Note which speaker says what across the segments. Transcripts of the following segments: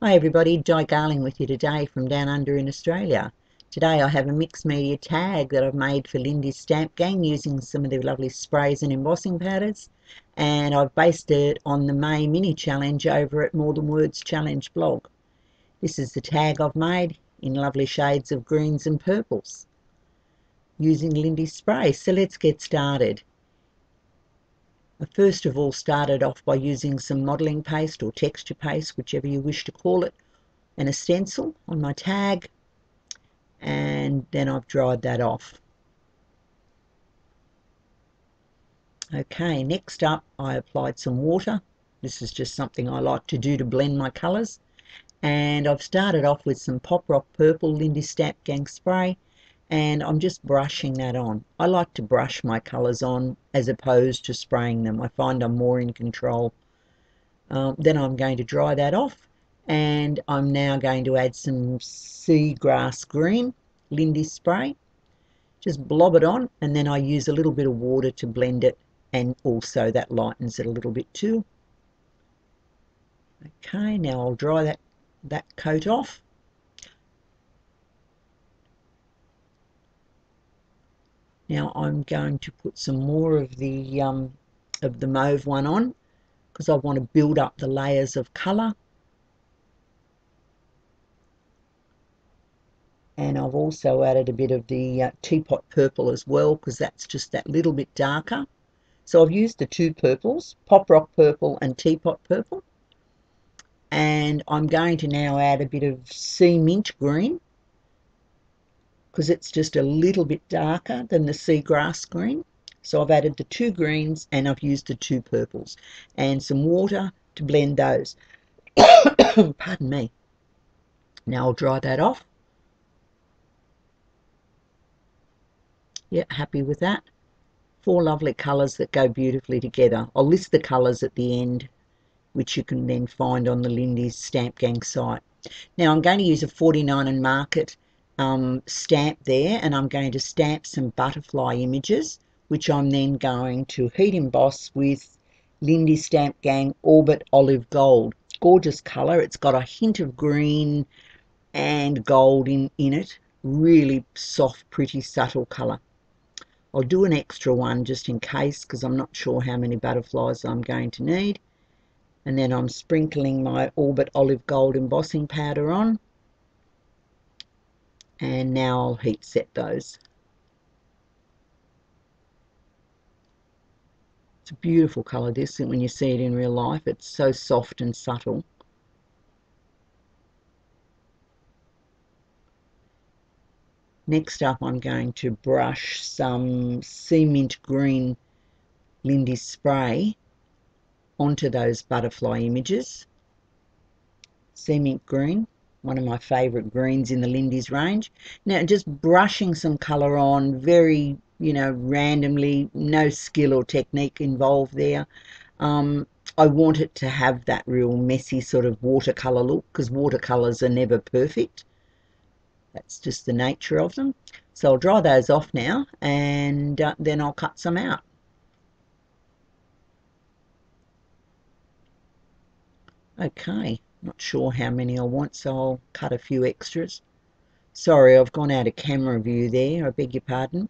Speaker 1: Hi everybody, Garling with you today from down under in Australia. Today I have a mixed media tag that I've made for Lindys Stmp Gang using some of the lovely sprays and embossing powders, and I've based it on the May mini challenge over at More Than Words Challenge blog. This is the tag I've made in lovely shades of greens and purples using Lindys spray. So let's get started. I first of all started off by using some modelling paste or texture paste, whichever you wish to call it, and a stencil on my tag, and then I've dried that off. Okay, next up I applied some water. This is just something I like to do to blend my colours, and I've started off with some Pop Rock Purple Lindys Stmp Gang spray, and I'm just brushing that on. I like to brush my colours on as opposed to spraying them. I find I'm more in control. Then I'm going to dry that off, and I'm now going to add some seagrass green Lindys spray. Just blob it on, and then I use a little bit of water to blend it, and also that lightens it a little bit too. Okay, now I'll dry that coat off. Now I'm going to put some more of the mauve one on, because I want to build up the layers of colour. And I've also added a bit of the teapot purple as well, because that's just that little bit darker. So I've used the two purples, Pop Rock Purple and Teapot Purple. And I'm going to now add a bit of sea mint green, because it's just a little bit darker than the seagrass green. So I've added the two greens and I've used the two purples and some water to blend those. Pardon me. Now I'll dry that off. Yeah, happy with that. Four lovely colours that go beautifully together. I'll list the colours at the end, which you can then find on the Lindys Stmp Gang site. Now I'm going to use a 49 and Market stamp there, and I'm going to stamp some butterfly images, which I'm then going to heat emboss with Lindys Stmp Gang Orbit Olive Gold. Gorgeous colour. It's got a hint of green and gold in it. Really soft, pretty, subtle colour. I'll do an extra one just in case, because I'm not sure how many butterflies I'm going to need. And then I'm sprinkling my Orbit Olive Gold embossing powder on. And now I'll heat set those. It's a beautiful colour, this, and when you see it in real life, it's so soft and subtle. Next up, I'm going to brush some sea mint green Lindys spray onto those butterfly images. Sea mint green, one of my favourite greens in the Lindys range. Now just brushing some colour on very, randomly, no skill or technique involved there. I want it to have that real messy sort of watercolour look, because watercolours are never perfect. That's just the nature of them. So I'll dry those off now, and then I'll cut some out. Okay, not sure how many I want, so I'll cut a few extras. Sorry, I've gone out of camera view there, I beg your pardon.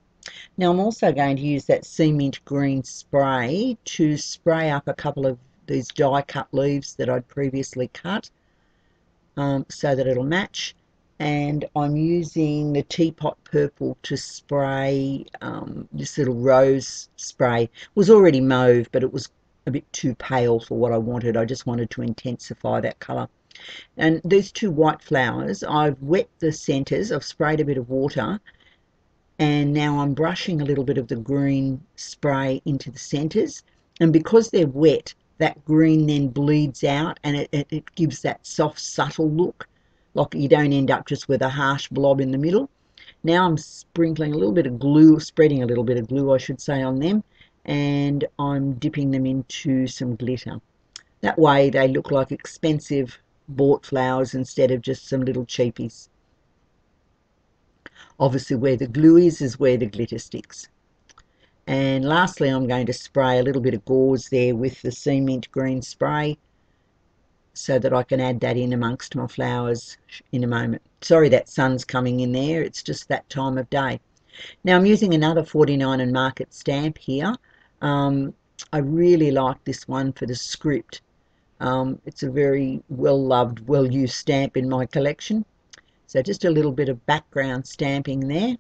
Speaker 1: Now I'm also going to use that sea mint green spray to spray up a couple of these die cut leaves that I'd previously cut, so that it'll match. And I'm using the teapot purple to spray this little rose spray. It was already mauve, but it was a bit too pale for what I wanted. I just wanted to intensify that colour. And these two white flowers, I've wet the centres, I've sprayed a bit of water, and now I'm brushing a little bit of the green spray into the centres. And because they're wet, that green then bleeds out, and it gives that soft, subtle look. Like you don't end up just with a harsh blob in the middle. Now I'm sprinkling a little bit of glue, spreading a little bit of glue, I should say, on them, and I'm dipping them into some glitter. That way they look like expensive bought flowers instead of just some little cheapies. Obviously where the glue is where the glitter sticks. And lastly, I'm going to spray a little bit of gauze there with the sea mint green spray, so that I can add that in amongst my flowers in a moment. Sorry that sun's coming in there, it's just that time of day. Now I'm using another 49 and Market stamp here. I really like this one for the script. It's a very well-loved, well-used stamp in my collection. So just a little bit of background stamping there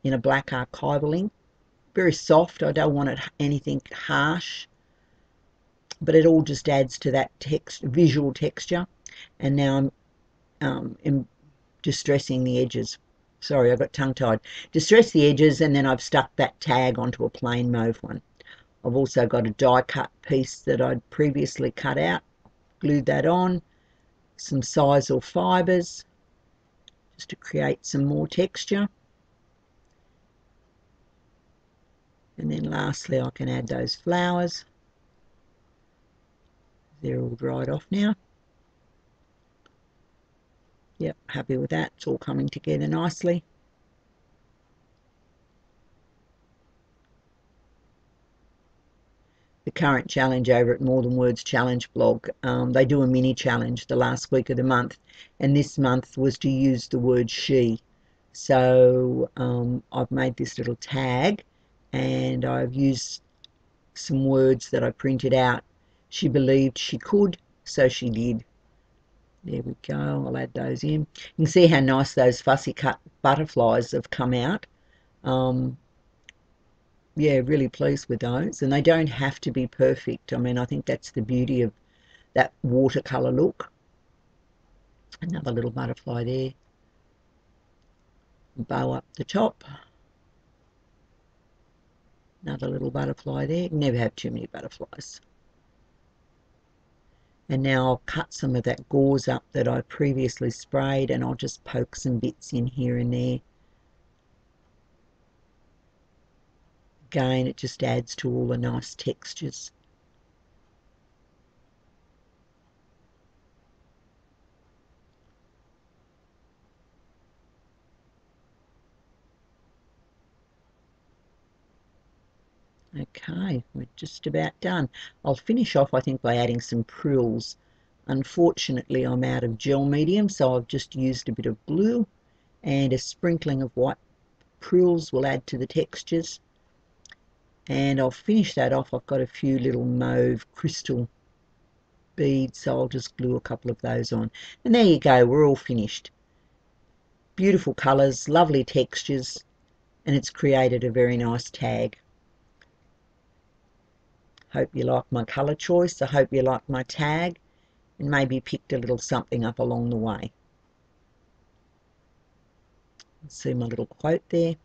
Speaker 1: in a black archival ink. Very soft, I don't want it anything harsh, but it all just adds to that visual texture. And now I'm distressing the edges. Sorry, I got tongue-tied. Distress the edges, and then I've stuck that tag onto a plain mauve one. I've also got a die cut piece that I'd previously cut out, glued that on, some sisal fibres just to create some more texture. And then lastly I can add those flowers. They're all dried off now. Yep, happy with that. It's all coming together nicely. The current challenge over at More Than Words Challenge blog, they do a mini challenge the last week of the month, and this month was to use the word she. So I've made this little tag, and I've used some words that I printed out. She believed she could, so she did. There we go. I'll add those in. You can see how nice those fussy cut butterflies have come out. Yeah, really pleased with those, and they don't have to be perfect. I mean, I think that's the beauty of that watercolour look. Another little butterfly there. Bow up the top. Another little butterfly there. Never have too many butterflies. And now I'll cut some of that gauze up that I previously sprayed, and I'll just poke some bits in here and there. Again, it just adds to all the nice textures. Okay, we're just about done. I'll finish off, I think, by adding some frills. Unfortunately, I'm out of gel medium, so I've just used a bit of blue, and a sprinkling of white frills will add to the textures. And I'll finish that off. I've got a few little mauve crystal beads, so I'll just glue a couple of those on. And there you go, we're all finished. Beautiful colours, lovely textures, and it's created a very nice tag. Hope you like my colour choice. I hope you like my tag, and maybe picked a little something up along the way. See my little quote there.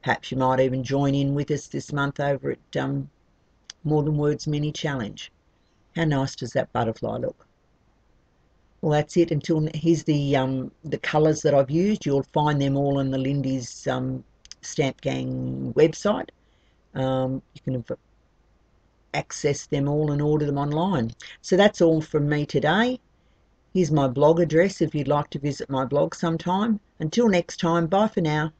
Speaker 1: Perhaps you might even join in with us this month over at More Than Words Mini Challenge. How nice does that butterfly look? Well, that's it. Here's the colours that I've used. You'll find them all on the Lindys Stmp Gang website. You can access them all and order them online. So that's all from me today. Here's my blog address if you'd like to visit my blog sometime. Until next time, bye for now.